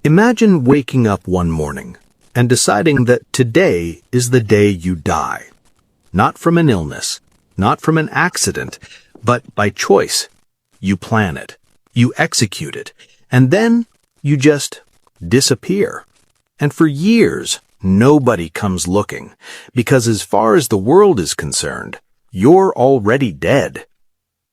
Imagine waking up one morning and deciding that today is the day you die. Not from an illness, not from an accident, but by choice. You plan it, you execute it, and then you just disappear. And for years, nobody comes looking, because as far as the world is concerned, you're already dead.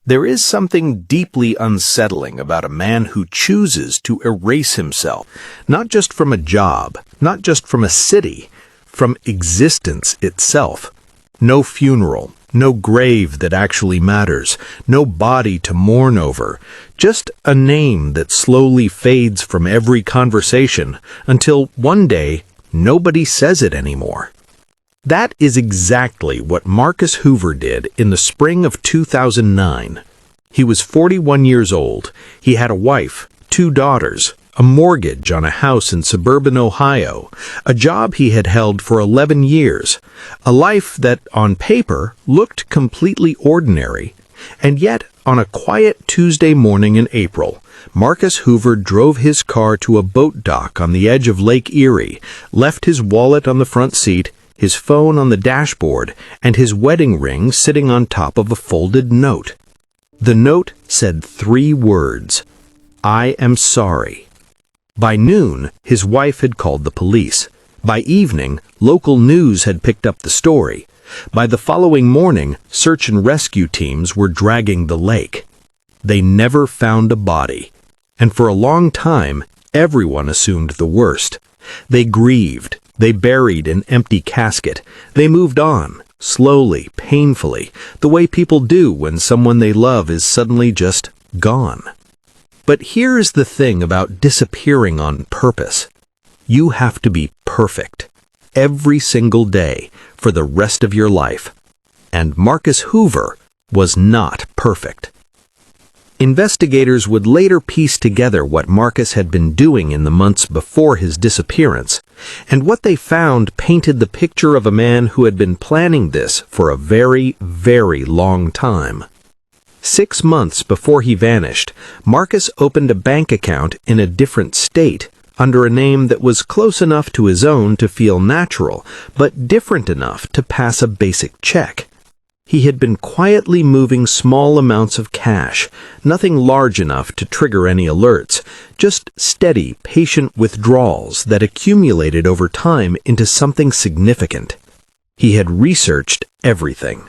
There is something deeply unsettling about a man who chooses to erase himself, not just from a job, not just from a city, from existence itself. No funeral, no grave that actually matters, no body to mourn over, just a name that slowly fades from every conversation until one day nobody says it anymore. That is exactly what Marcus Hoover did in the spring of 2009. He was 41 years old. He had a wife, 2 daughters, a mortgage on a house in suburban Ohio, a job he had held for 11 years, a life that, on paper, looked completely ordinary. And yet, on a quiet Tuesday morning in April, Marcus Hoover drove his car to a boat dock on the edge of Lake Erie, left his wallet on the front seat, his phone on the dashboard, and his wedding ring sitting on top of a folded note. The note said 3 words: "I am sorry." By noon, his wife had called the police. By evening, local news had picked up the story. By the following morning, search and rescue teams were dragging the lake. They never found a body. And for a long time, everyone assumed the worst. They grieved. They buried an empty casket. They moved on, slowly, painfully, the way people do when someone they love is suddenly just gone. But here's the thing about disappearing on purpose. You have to be perfect, every single day, for the rest of your life. And Marcus Hoover was not perfect. Investigators would later piece together what Marcus had been doing in the months before his disappearance, and what they found painted the picture of a man who had been planning this for a very, very long time. 6 months before he vanished, Marcus opened a bank account in a different state, under a name that was close enough to his own to feel natural, but different enough to pass a basic check. He had been quietly moving small amounts of cash, nothing large enough to trigger any alerts, just steady, patient withdrawals that accumulated over time into something significant. He had researched everything.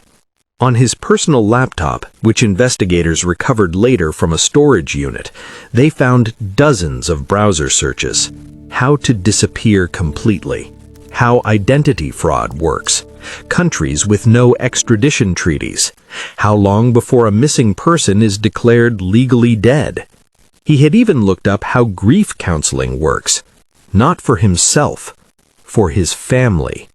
On his personal laptop, which investigators recovered later from a storage unit, they found dozens of browser searches. How to disappear completely. How identity fraud works. Countries with no extradition treaties. How long before a missing person is declared legally dead. He had even looked up how grief counseling works. Not for himself, for his family.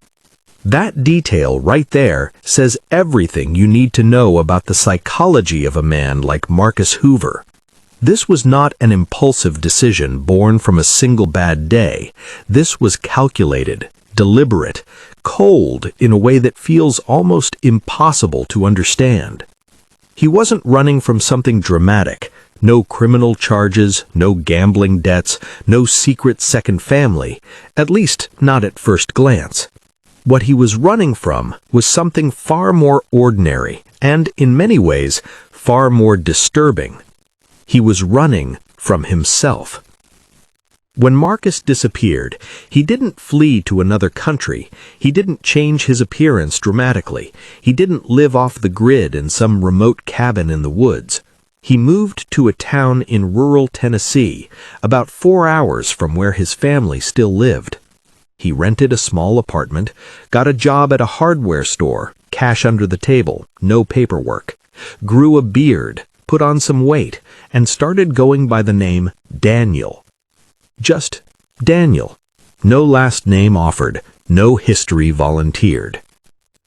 That detail right there says everything you need to know about the psychology of a man like Marcus Hoover. This was not an impulsive decision born from a single bad day. This was calculated, deliberate, cold in a way that feels almost impossible to understand. He wasn't running from something dramatic. No criminal charges, no gambling debts, no secret second family, at least not at first glance. What he was running from was something far more ordinary and, in many ways, far more disturbing. He was running from himself. When Marcus disappeared, he didn't flee to another country. He didn't change his appearance dramatically. He didn't live off the grid in some remote cabin in the woods. He moved to a town in rural Tennessee, about 4 hours from where his family still lived. He rented a small apartment, got a job at a hardware store, cash under the table, no paperwork, grew a beard, put on some weight, and started going by the name Daniel. Just Daniel. No last name offered, no history volunteered.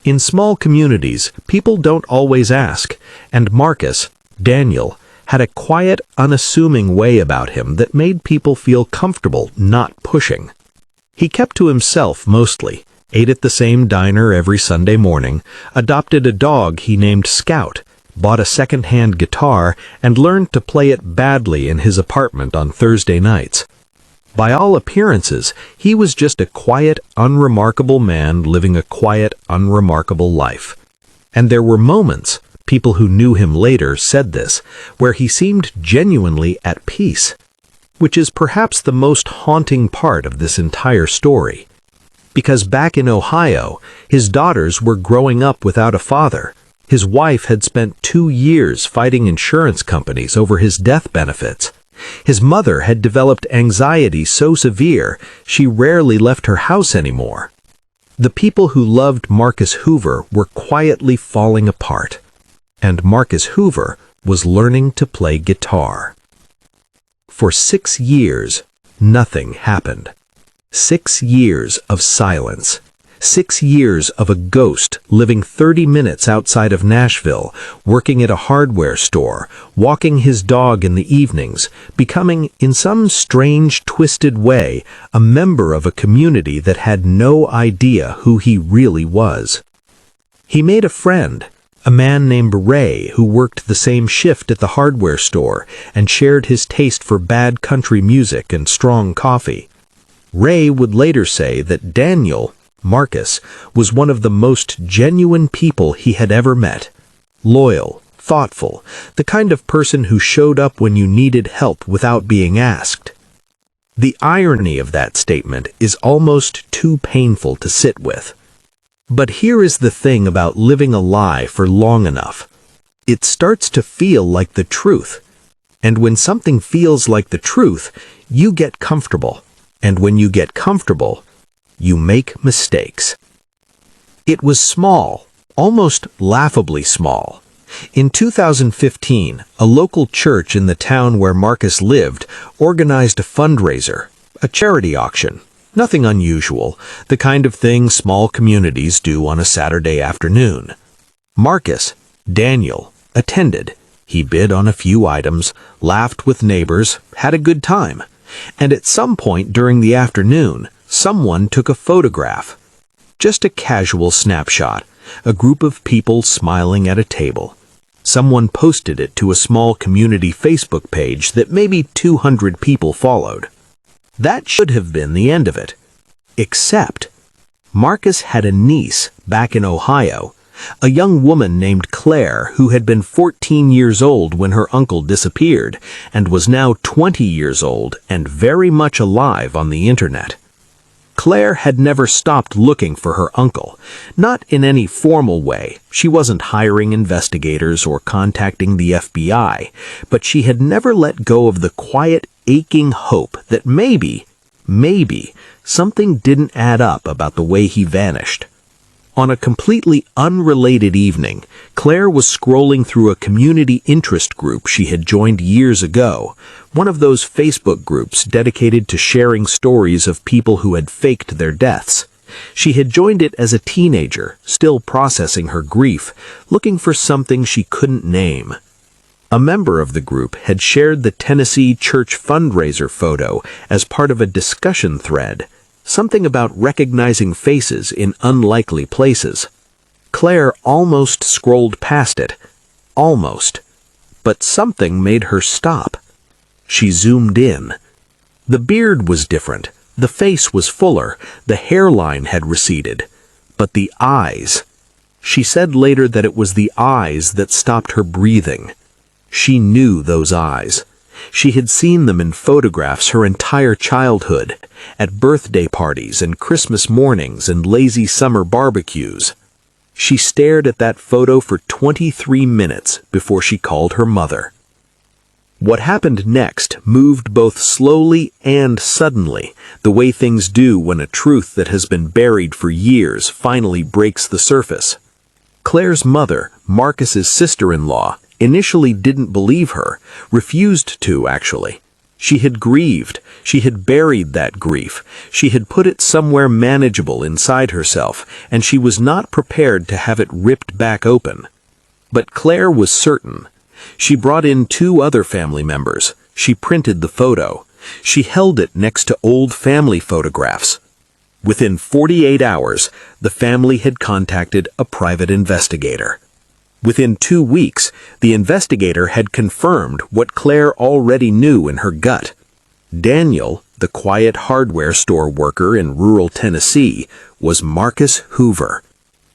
In small communities, people don't always ask, and Marcus, Daniel, had a quiet, unassuming way about him that made people feel comfortable not pushing. He kept to himself mostly, ate at the same diner every Sunday morning, adopted a dog he named Scout, bought a second-hand guitar, and learned to play it badly in his apartment on Thursday nights. By all appearances, he was just a quiet, unremarkable man living a quiet, unremarkable life. And there were moments, people who knew him later said this, where he seemed genuinely at peace, which is perhaps the most haunting part of this entire story. Because back in Ohio, his daughters were growing up without a father. His wife had spent 2 years fighting insurance companies over his death benefits. His mother had developed anxiety so severe she rarely left her house anymore. The people who loved Marcus Hoover were quietly falling apart, and Marcus Hoover was learning to play guitar. For 6 years, nothing happened. 6 years of silence. 6 years of a ghost living 30 minutes outside of Nashville, working at a hardware store, walking his dog in the evenings, becoming, in some strange, twisted way, a member of a community that had no idea who he really was. He made a friend, a man named Ray who worked the same shift at the hardware store and shared his taste for bad country music and strong coffee. Ray would later say that Daniel, Marcus, was one of the most genuine people he had ever met. Loyal, thoughtful, the kind of person who showed up when you needed help without being asked. The irony of that statement is almost too painful to sit with. But here is the thing about living a lie for long enough. It starts to feel like the truth. And when something feels like the truth, you get comfortable. And when you get comfortable, you make mistakes. It was small, almost laughably small. In 2015, a local church in the town where Marcus lived organized a fundraiser, a charity auction. Nothing unusual, the kind of thing small communities do on a Saturday afternoon. Marcus, Daniel, attended. He bid on a few items, laughed with neighbors, had a good time. And at some point during the afternoon, someone took a photograph. Just a casual snapshot, a group of people smiling at a table. Someone posted it to a small community Facebook page that maybe 200 people followed. That should have been the end of it. Except, Marcus had a niece back in Ohio, a young woman named Claire who had been 14 years old when her uncle disappeared and was now 20 years old and very much alive on the internet. Claire had never stopped looking for her uncle, not in any formal way. She wasn't hiring investigators or contacting the FBI, but she had never let go of the quiet, aching hope that maybe, something didn't add up about the way he vanished. On a completely unrelated evening, Claire was scrolling through a community interest group she had joined years ago, one of those Facebook groups dedicated to sharing stories of people who had faked their deaths. She had joined it as a teenager, still processing her grief, looking for something she couldn't name. A member of the group had shared the Tennessee church fundraiser photo as part of a discussion thread, something about recognizing faces in unlikely places. Claire almost scrolled past it. Almost. But something made her stop. She zoomed in. The beard was different. The face was fuller. The hairline had receded. But the eyes. She said later that it was the eyes that stopped her breathing. She knew those eyes. She had seen them in photographs her entire childhood, at birthday parties and Christmas mornings and lazy summer barbecues. She stared at that photo for 23 minutes before she called her mother. What happened next moved both slowly and suddenly, the way things do when a truth that has been buried for years finally breaks the surface. Claire's mother, Marcus's sister-in-law, initially didn't believe her, refused to, actually. She had grieved. She had buried that grief. She had put it somewhere manageable inside herself, and she was not prepared to have it ripped back open. But Claire was certain. She brought in 2 other family members. She printed the photo. She held it next to old family photographs. Within 48 hours, the family had contacted a private investigator. Within 2 weeks, the investigator had confirmed what Claire already knew in her gut. Daniel, the quiet hardware store worker in rural Tennessee, was Marcus Hoover,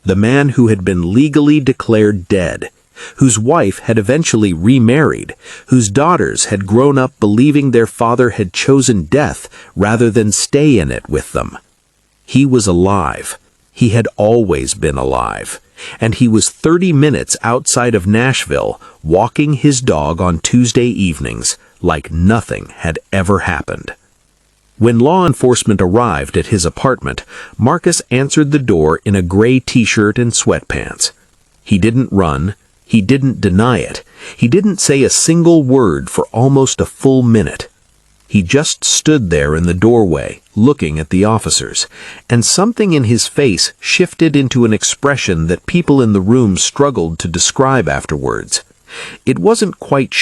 the man who had been legally declared dead, whose wife had eventually remarried, whose daughters had grown up believing their father had chosen death rather than stay in it with them. He was alive. He had always been alive. And he was 30 minutes outside of Nashville, walking his dog on Tuesday evenings, like nothing had ever happened. When law enforcement arrived at his apartment, Marcus answered the door in a gray t-shirt and sweatpants. He didn't run. He didn't deny it. He didn't say a single word for almost a full minute. He just stood there in the doorway, looking at the officers, and something in his face shifted into an expression that people in the room struggled to describe afterwards. It wasn't quite